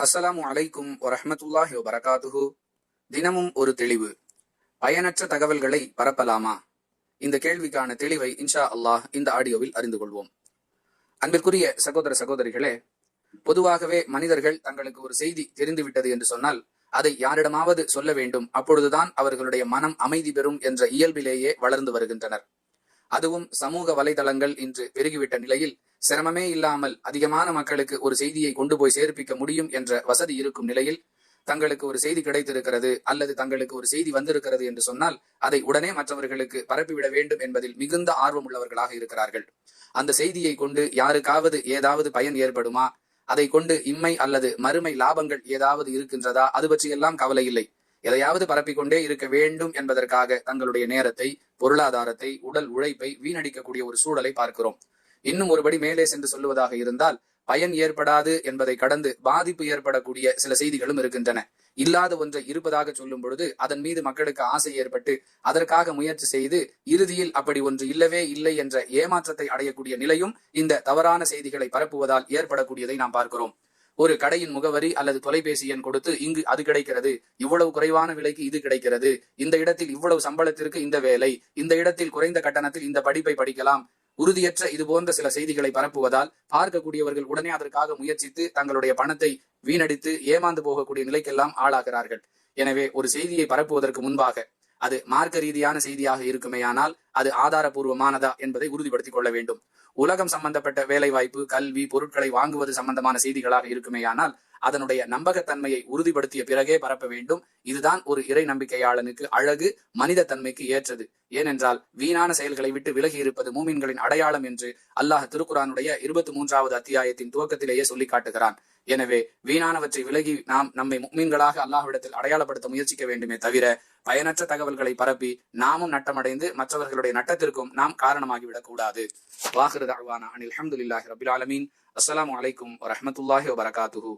அஸ்ஸலாமு அலைக்கும் வரஹ்மத்துல்லாஹி வபரகாத்துஹு. தினமும் ஒரு தெளிவு. பயனற்ற தகவல்களை பரப்பலாமா? இந்த கேள்விக்கான தெளிவை இன்ஷா அல்லாஹ் இந்த ஆடியோவில் அறிந்து கொள்வோம். அன்பிற்குரிய சகோதர சகோதரிகளே, பொதுவாகவே மனிதர்கள் தங்களுக்கு ஒரு செய்தி தெரிந்துவிட்டது என்று சொன்னால் அதை யாரிடமாவது சொல்ல வேண்டும், அப்பொழுதுதான் அவர்களுடைய மனம் அமைதி பெறும் என்ற இயல்பிலேயே வளர்ந்து வருகின்றனர். அதுவும் சமூக வலைதளங்கள் இன்று பெருகிவிட்ட நிலையில் சிரமமே இல்லாமல் அதிகமான மக்களுக்கு ஒரு செய்தியை கொண்டு போய் சேர்ப்பிக்க முடியும் என்ற வசதி இருக்கும் நிலையில் தங்களுக்கு ஒரு செய்தி கிடைத்திருக்கிறது அல்லது தங்களுக்கு ஒரு செய்தி வந்திருக்கிறது என்று சொன்னால் அதை உடனே மற்றவர்களுக்கு பரப்பிவிட வேண்டும் என்பதில் மிகுந்த ஆர்வம் உள்ளவர்களாக இருக்கிறார்கள். அந்த செய்தியை கொண்டு யாருக்காவது ஏதாவது பயன் ஏற்படுமா, அதை கொண்டு இம்மை அல்லது மறுமை லாபங்கள் ஏதாவது இருக்கின்றதா, அது பற்றியெல்லாம் கவலை இல்லை. எதையாவது பரப்பிக்கொண்டே இருக்க வேண்டும் என்பதற்காக தங்களுடைய நேரத்தை, பொருளாதாரத்தை, உடல் உழைப்பை வீணடிக்கக்கூடிய ஒரு சூழலை பார்க்கிறோம். இன்னும் ஒருபடி மேலே சென்று சொல்லுவதாக இருந்தால், பயன் ஏற்படாது என்பதை கடந்து பாதிப்பு ஏற்படக்கூடிய சில செய்திகளும் இருக்கின்றன. இல்லாத ஒன்றை இருப்பதாக சொல்லும் பொழுது அதன் மீது மக்களுக்கு ஆசை ஏற்பட்டு அதற்காக முயற்சி செய்து இறுதியில் அப்படி ஒன்று இல்லவே இல்லை என்ற ஏமாற்றத்தை அடையக்கூடிய நிலையும் இந்த தவறான செய்திகளை பரப்புவதால் ஏற்படக்கூடியதை நாம் பார்க்கிறோம். ஒரு கடையின் முகவரி அல்லது தொலைபேசி எண் கொடுத்து இங்கு அது கிடைக்கிறது, இவ்வளவு குறைவான விலைக்கு இது கிடைக்கிறது, இந்த இடத்தில் இவ்வளவு சம்பளத்திற்கு இந்த வேலை, இந்த இடத்தில் குறைந்த கட்டணத்தில் இந்த படிப்பை படிக்கலாம், உறுதியற்ற இது போன்ற சில செய்திகளை பரப்புவதால் பார்க்கக்கூடியவர்கள் உடனே அதற்காக முயற்சித்து தங்களுடைய பணத்தை வீணடித்து ஏமாந்து போகக்கூடிய நிலைக்கெல்லாம் ஆளாகிறார்கள். எனவே ஒரு செய்தியை பரப்புவதற்கு முன்பாக அது மார்க்க ரீதியான செய்தியாக இருக்குமேயானால் அது ஆதாரபூர்வமானதா என்பதை உறுதிப்படுத்திக் கொள்ள வேண்டும். உலகம் சம்பந்தப்பட்ட வேலை வாய்ப்பு, கல்வி, பொருட்களை வாங்குவது சம்பந்தமான செய்திகளாக இருக்குமேயானால் அதனுடைய நம்பகத்தன்மையை உறுதிப்படுத்திய பிறகே பரப்ப வேண்டும். இதுதான் ஒரு இறை நம்பிக்கையாளனுக்கு அழகு, மனித தன்மைக்கு ஏற்றது. ஏனென்றால் வீணான செயல்களை விட்டு விலகி இருப்பது மூமின்களின் அடையாளம் என்று அல்லாஹ் திருக்குரானுடைய 23வது அத்தியாயத்தின் துவக்கத்திலேயே சொல்லி காட்டுகிறான். எனவே வீணானவற்றை விலகி நாம் நம்மை முஃமின்களாக அல்லாஹ்விடத்தில் அடையாளப்படுத்த முயற்சிக்க வேண்டுமே தவிர பயனற்ற தகவல்களை பரப்பி நாமும் நட்டமடைந்து மற்றவர்களுடைய நட்டத்திற்கும் நாம் காரணமாகிவிடக் கூடாது. வாஹிரு தஅவானா அனில் ஹம்துலில்லாஹி ரப்பில் ஆலமீன். அஸ்ஸலாமு அலைக்கும் வரஹ்மத்துல்லாஹி வபரகாத்துஹு.